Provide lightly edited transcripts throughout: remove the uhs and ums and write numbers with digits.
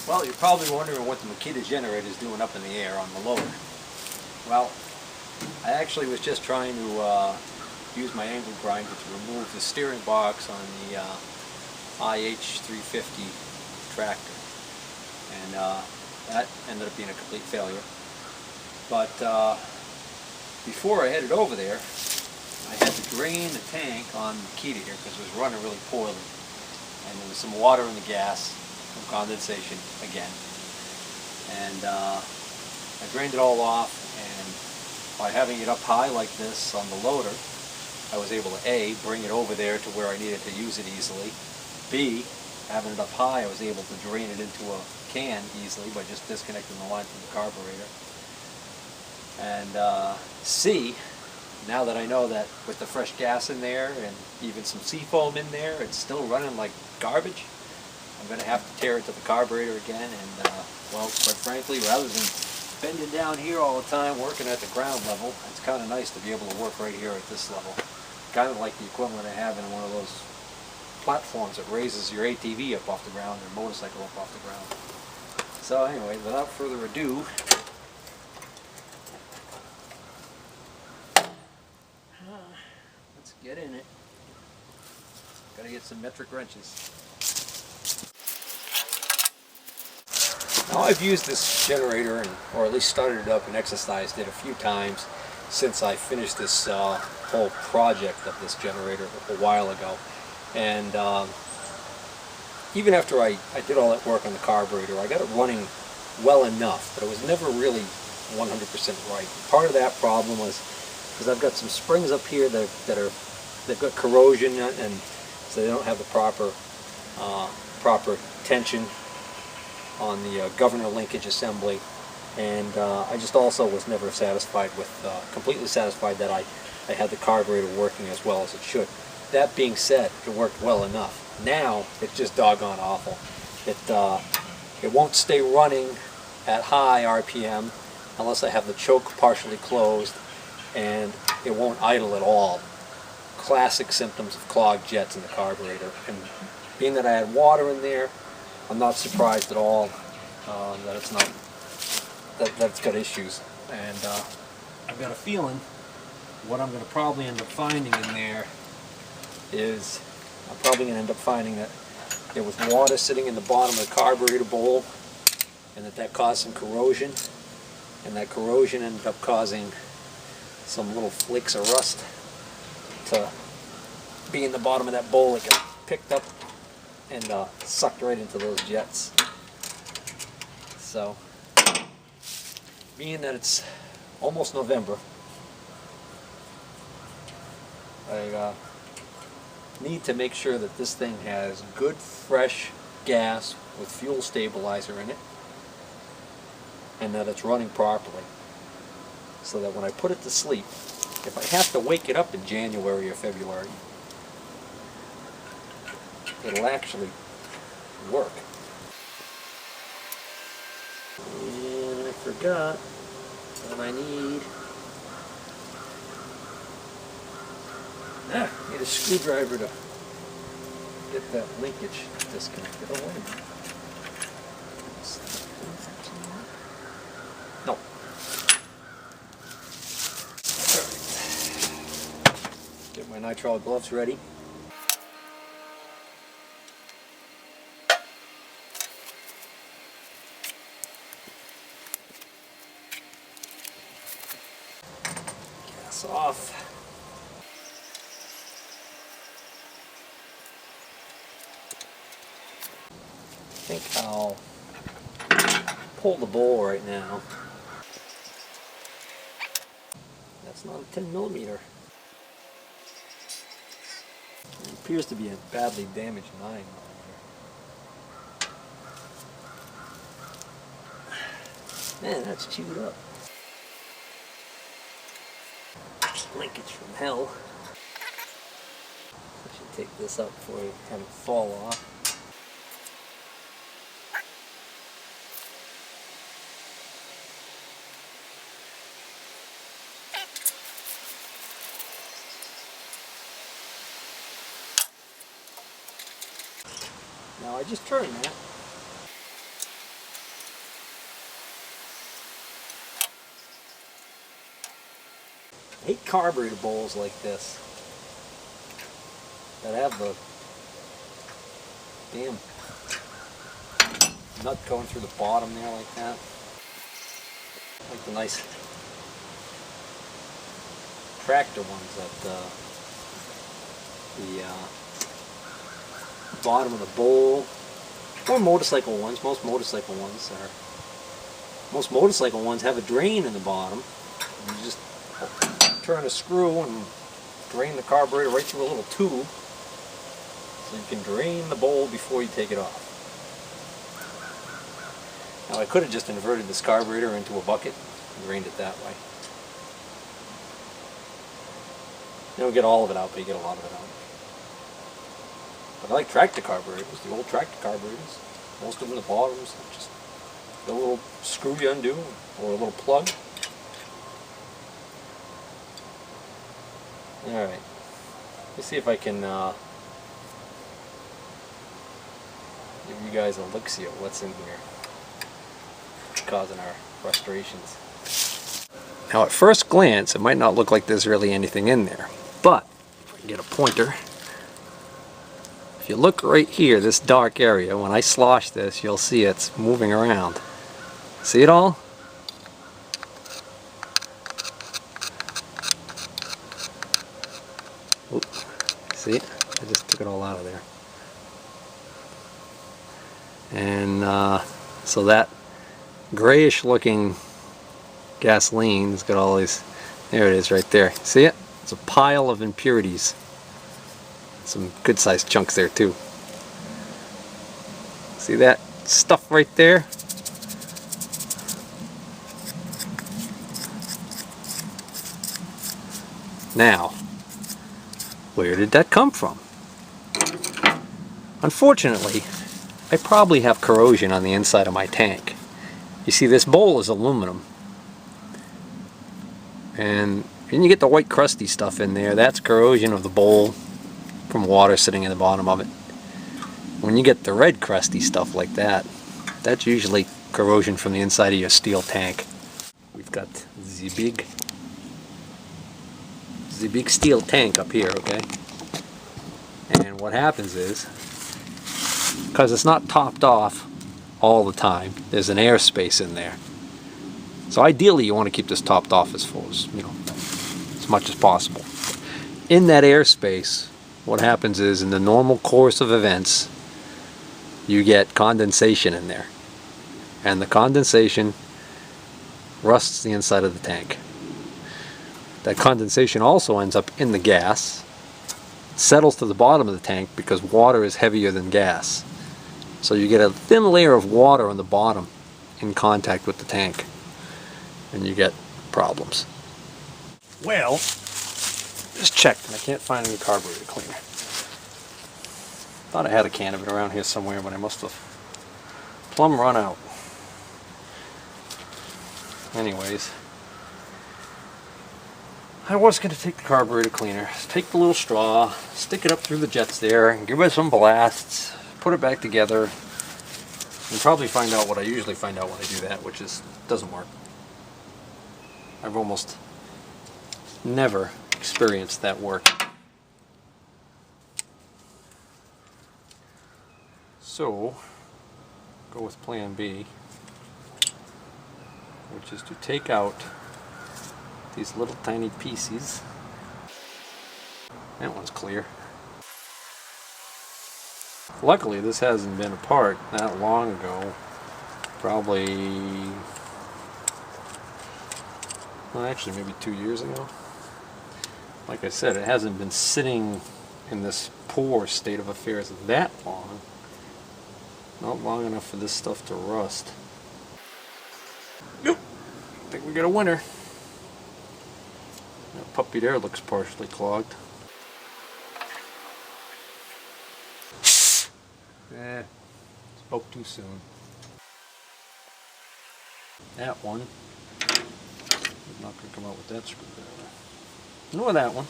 Well, you're probably wondering what the Makita generator is doing up in the air on the loader. Well, I actually was just trying to use my angle grinder to remove the steering box on the IH350 tractor, and that ended up being a complete failure. But before I headed over there, I had to drain the tank on Makita here because it was running really poorly, and there was some water in the gas from condensation again, and I drained it all off, and by having it up high like this on the loader, I was able to A, bring it over there to where I needed to use it easily, B, having it up high I was able to drain it into a can easily by just disconnecting the line from the carburetor, and C, now that I know that with the fresh gas in there and even some seafoam in there, it's still running like garbage, I'm going to have to tear it to the carburetor again, and well, quite frankly, rather than bending down here all the time working at the ground level, it's kind of nice to be able to work right here at this level. Kind of like the equivalent of having one of those platforms that raises your ATV up off the ground or motorcycle up off the ground. So anyway, without further ado, let's get in it. Gotta get some metric wrenches. Now I've used this generator, or at least started it up and exercised it a few times since I finished this whole project of this generator a while ago. And even after I did all that work on the carburetor, I got it running well enough, but it was never really 100% right. Part of that problem was because I've got some springs up here they've got corrosion, and so they don't have the proper tension on the governor linkage assembly, and I just also was never satisfied with, completely satisfied that I had the carburetor working as well as it should. That being said, it worked well enough. Now it's just doggone awful. It won't stay running at high RPM unless I have the choke partially closed, and it won't idle at all. Classic symptoms of clogged jets in the carburetor. And being that I had water in there, I'm not surprised at all that it's not that it's got issues. And I've got a feeling what I'm going to probably end up finding in there is I'm probably going to end up finding that there was water sitting in the bottom of the carburetor bowl, and that caused some corrosion, and that corrosion ended up causing some little flakes of rust to be in the bottom of that bowl that got picked up and sucked right into those jets. So, being that it's almost November, I need to make sure that this thing has good fresh gas with fuel stabilizer in it, and that it's running properly, so that when I put it to sleep, if I have to wake it up in January or February, it'll actually work. And I forgot what I need. I need a screwdriver to get that linkage disconnected. Oh, wait a minute. No. Alright. Get my nitrile gloves ready. Gas off. I think I'll pull the bowl right now. That's not a 10mm. It appears to be a badly damaged 9mm. Man, that's chewed up. Linkage from hell. I should take this up before I have it fall off. Now I just turned that. hate carburetor bowls like this that have the damn nut going through the bottom there like that. Like the nice tractor ones that the bottom of the bowl, or motorcycle ones. Most motorcycle ones have a drain in the bottom. You just turn a screw and drain the carburetor right through a little tube, so you can drain the bowl before you take it off. Now I could have just inverted this carburetor into a bucket and drained it that way. You don't get all of it out, but you get a lot of it out. But I like tractor carburetors, the old tractor carburetors. Most of them, the bottoms, just a little screw you undo, or a little plug. Alright, let's see if I can give you guys a look-see at what's in here, causing our frustrations. Now at first glance it might not look like there's really anything in there, but if I can get a pointer, if you look right here, this dark area, when I slosh this, you'll see it's moving around. See it all? Oop. See it? I just took it all out of there. And so that grayish looking gasoline has got all these, there it is right there. See it? It's a pile of impurities. Some good sized chunks there too. See that stuff right there? Now, where did that come from? Unfortunately, I probably have corrosion on the inside of my tank. You see, this bowl is aluminum, and when you get the white crusty stuff in there, that's corrosion of the bowl from water sitting in the bottom of it. When you get the red crusty stuff like that, that's usually corrosion from the inside of your steel tank. We've got the big steel tank up here, okay? And what happens is, because it's not topped off all the time, there's an airspace in there. So ideally you want to keep this topped off as full as, as much as possible. In that airspace, what happens is, in the normal course of events, you get condensation in there. And the condensation rusts the inside of the tank. That condensation also ends up in the gas, settles to the bottom of the tank because water is heavier than gas. So you get a thin layer of water on the bottom in contact with the tank, and you get problems. Well, just checked and I can't find any carburetor cleaner. Thought I had a can of it around here somewhere, but I must have plumb run out. Anyways, I was going to take the carburetor cleaner, take the little straw, stick it up through the jets there, and give it some blasts, put it back together, and probably find out what I usually find out when I do that, which is, it doesn't work. I've almost never experienced that work. So, go with plan B, which is to take out these little tiny pieces. That one's clear. Luckily this hasn't been apart that long ago. Probably, well, actually maybe 2 years ago. Like I said, it hasn't been sitting in this poor state of affairs that long. Not long enough for this stuff to rust. Nope. I think we got a winner. That puppy there looks partially clogged. Spoke too soon. That one. I'm not going to come out with that screwdriver. Nor that one.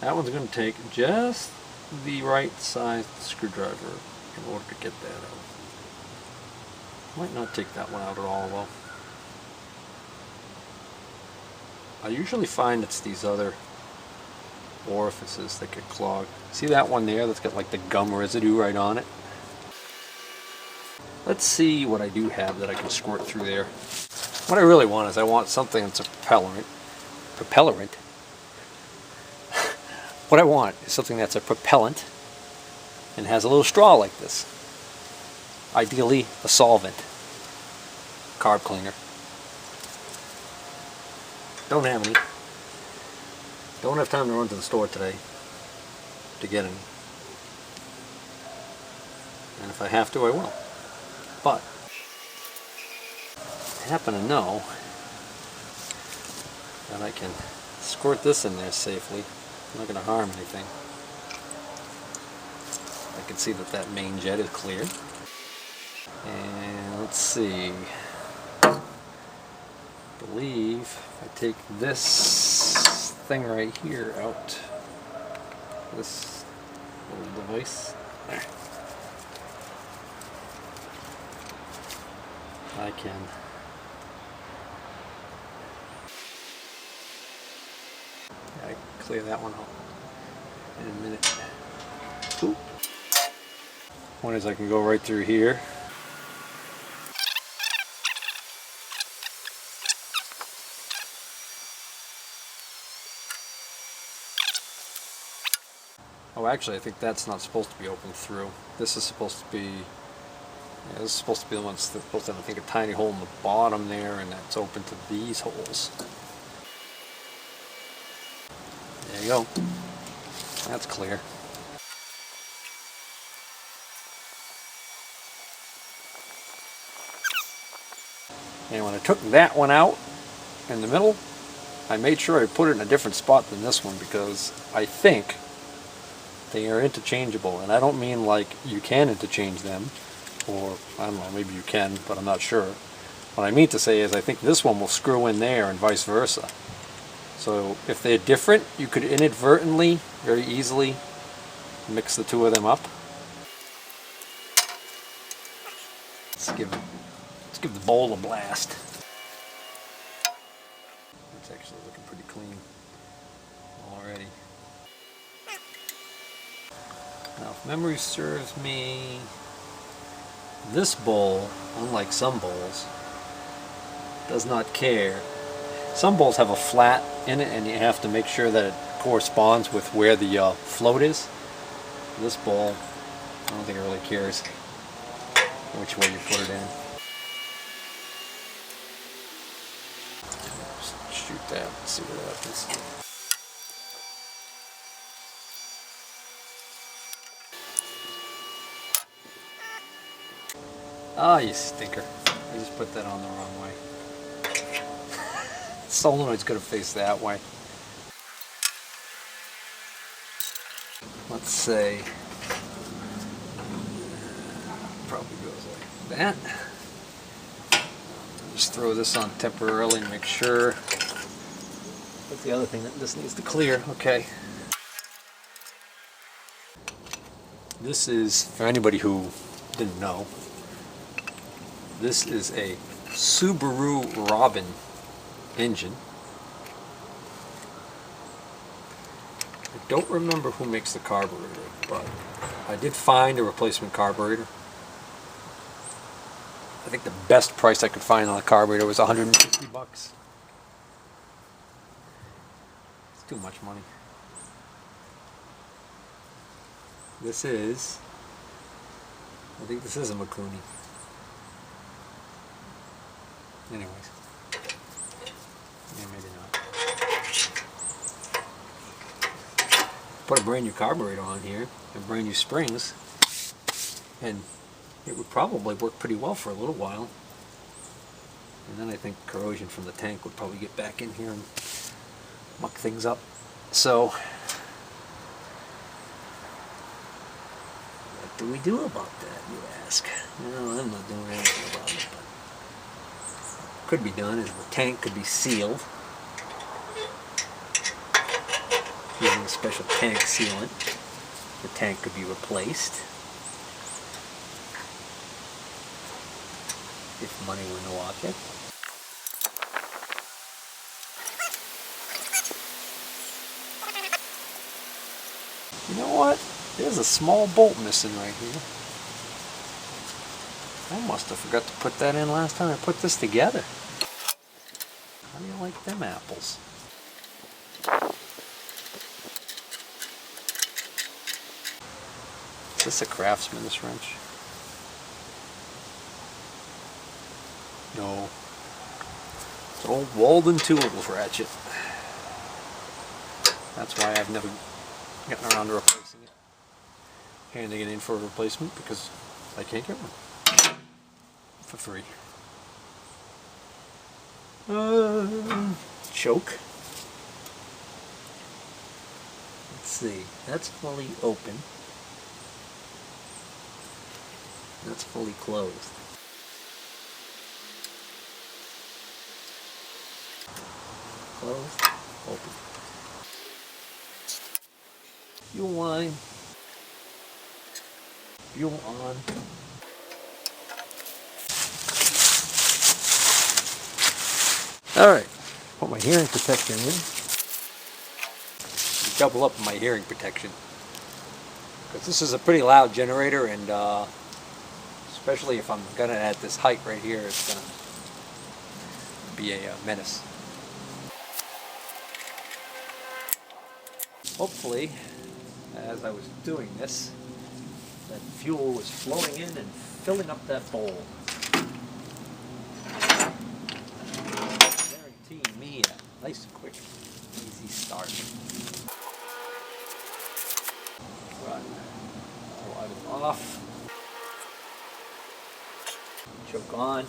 That one's going to take just the right sized screwdriver in order to get that out. Might not take that one out at all though. I usually find it's these other orifices that get clogged. See that one there that's got like the gum residue right on it? Let's see what I do have that I can squirt through there. What I really want is I want something that's a propellant. What I want is something that's a propellant and has a little straw like this. Ideally a solvent. Carb cleaner. Don't have any. Don't have time to run to the store today to get any. And if I have to, I will. But I happen to know that I can squirt this in there safely. I'm not going to harm anything. I can see that that main jet is clear. And let's see. I believe if I take this thing right here out, this little device, there, I can clear that one out in a minute. Ooh. One is I can go right through here. Oh, actually, I think that's not supposed to be open through. This is supposed to be, yeah, this is supposed to be the one that's supposed to have, I think, a tiny hole in the bottom there, and that's open to these holes. There you go. That's clear. And when I took that one out in the middle, I made sure I put it in a different spot than this one because I think they are interchangeable. And I don't mean like you can interchange them, or I don't know, maybe you can, but I'm not sure. What I mean to say is I think this one will screw in there and vice versa. So if they're different, you could inadvertently, very easily, mix the two of them up. Let's give the bowl a blast. It's actually looking pretty clean already. Now, if memory serves me, this bowl, unlike some bowls, does not care. Some bowls have a flat in it and you have to make sure that it corresponds with where the float is. This bowl, I don't think it really cares which way you put it in. Just shoot that and see what happens. Ah, you stinker. I just put that on the wrong way. The solenoid's going to face that way. Let's say, probably goes like that. Just throw this on temporarily and make sure. But the other thing that this needs to clear, okay. This is, for anybody who didn't know, this is a Subaru Robin engine. I don't remember who makes the carburetor, but I did find a replacement carburetor. I think the best price I could find on the carburetor was 150 bucks. It's too much money. This is, I think this is a Makuni. Anyways. Yeah, maybe not. Put a brand new carburetor on here and brand new springs, and it would probably work pretty well for a little while. And then I think corrosion from the tank would probably get back in here and muck things up. So, what do we do about that, you ask? No, I'm not doing anything about it. But what could be done is the tank could be sealed using a special tank sealant. The tank could be replaced if money were no object. what? There's a small bolt missing right here. I must have forgot to put that in last time I put this together. How do you like them apples? Is this a Craftsman's wrench? No. It's an old Walden Tools ratchet. That's why I've never gotten around to replacing it. Handing it in for a replacement because I can't get one. For free. Choke. Let's see. That's fully open. That's fully closed. Closed. Open. Fuel line. Fuel on. Alright, put my hearing protection in. Double up my hearing protection. Because this is a pretty loud generator, and especially if I'm gunning at this height right here, it's going to be a menace. Hopefully, as I was doing this, that fuel was flowing in and filling up that bowl. Guaranteeing me a nice, quick, easy start. Right. Throttle off. Choke on.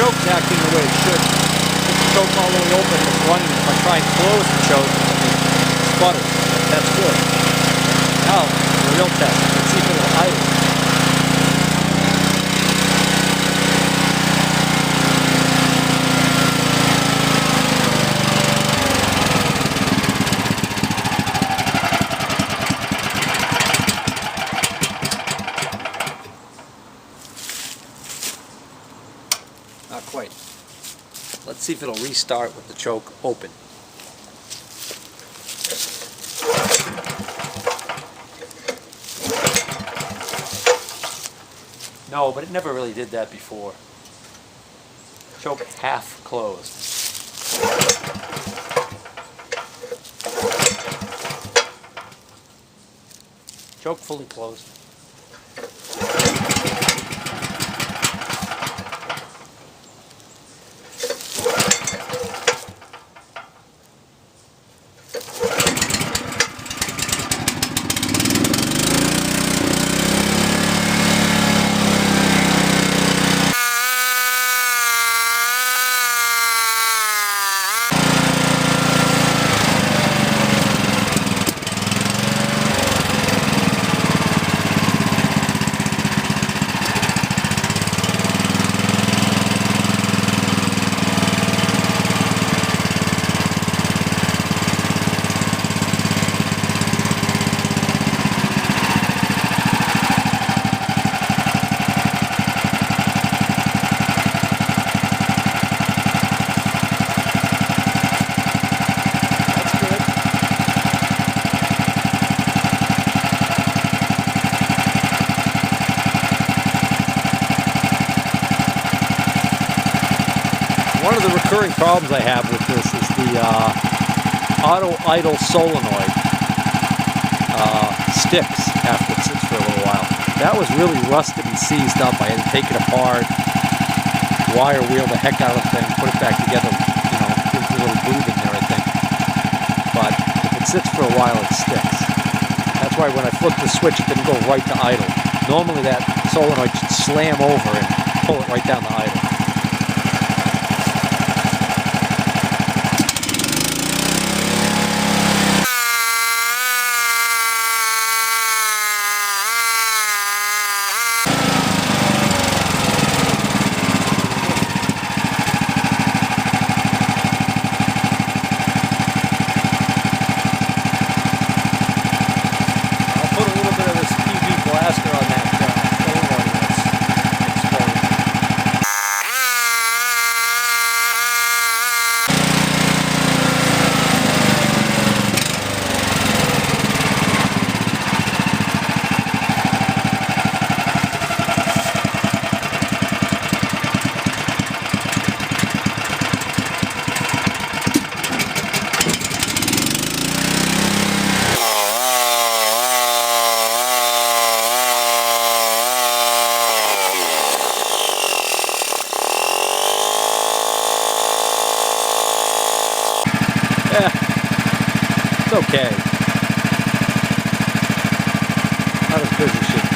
Choke's acting the way it should. If the choke all the way open and it's running, if I try and close the choke, it sputters. That's good. Now, the real test. Let's see if it'll idle. Not quite. Let's see if it'll restart with the choke open. No, but it never really did that before. Choke half closed. Choke fully closed. One of the recurring problems I have with this is the auto idle solenoid sticks after it sits for a little while. That was really rusted and seized up. I had to take it apart, wire wheel the heck out of the thing, put it back together, you know, gives a little groove in there, I think. But sits for a while, it sticks. That's why when I flipped the switch, it didn't go right to idle. Normally that solenoid should slam over and pull it right down to idle. It's okay. Not as good as it should be.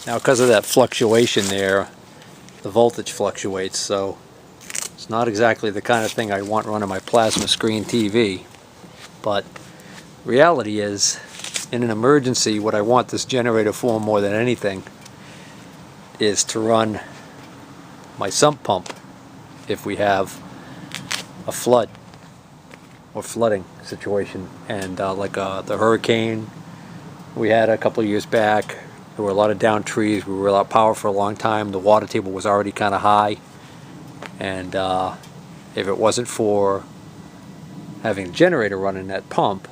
Now, because of that fluctuation there, the voltage fluctuates, so it's not exactly the kind of thing I want running my plasma screen TV. But reality is, in an emergency, what I want this generator for more than anything is to run my sump pump if we have a flood or flooding situation. And like the hurricane we had a couple of years back, there were a lot of downed trees, we were without power for a long time, the water table was already kind of high, and if it wasn't for having a generator running that pump,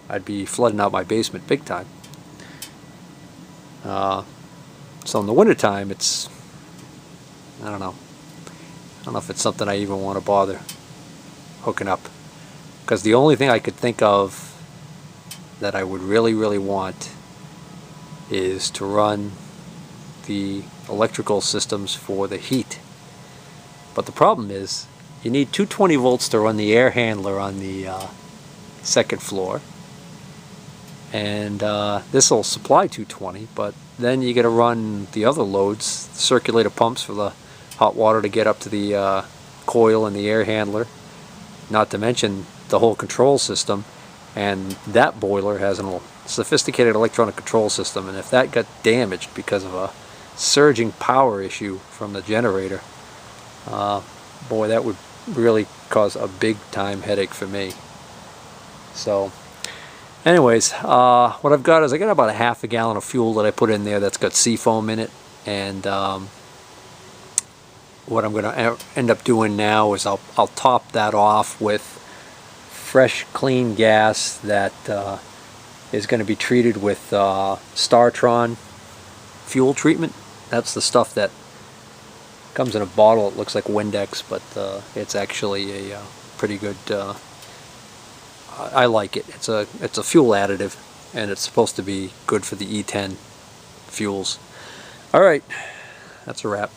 I'd be flooding out my basement big time. So in the wintertime, it's, I don't know if it's something I even want to bother hooking up, because the only thing I could think of that I would really want is to run the electrical systems for the heat. But the problem is, you need 220 volts to run the air handler on the second floor, and this will supply 220, but then you got to run the other loads, circulator pumps for the hot water to get up to the coil and the air handler, not to mention the whole control system. And that boiler has a sophisticated electronic control system, and if that got damaged because of a surging power issue from the generator, boy, that would really cause a big time headache for me. So anyways, what I've got is I got about a half a gallon of fuel that I put in there that's got seafoam in it, and what I'm going to end up doing now is I'll top that off with fresh clean gas that is going to be treated with Startron fuel treatment. That's the stuff that comes in a bottle. It looks like Windex, but it's actually a pretty good I like it. It's a fuel additive, and it's supposed to be good for the E10 fuels. All right, that's a wrap.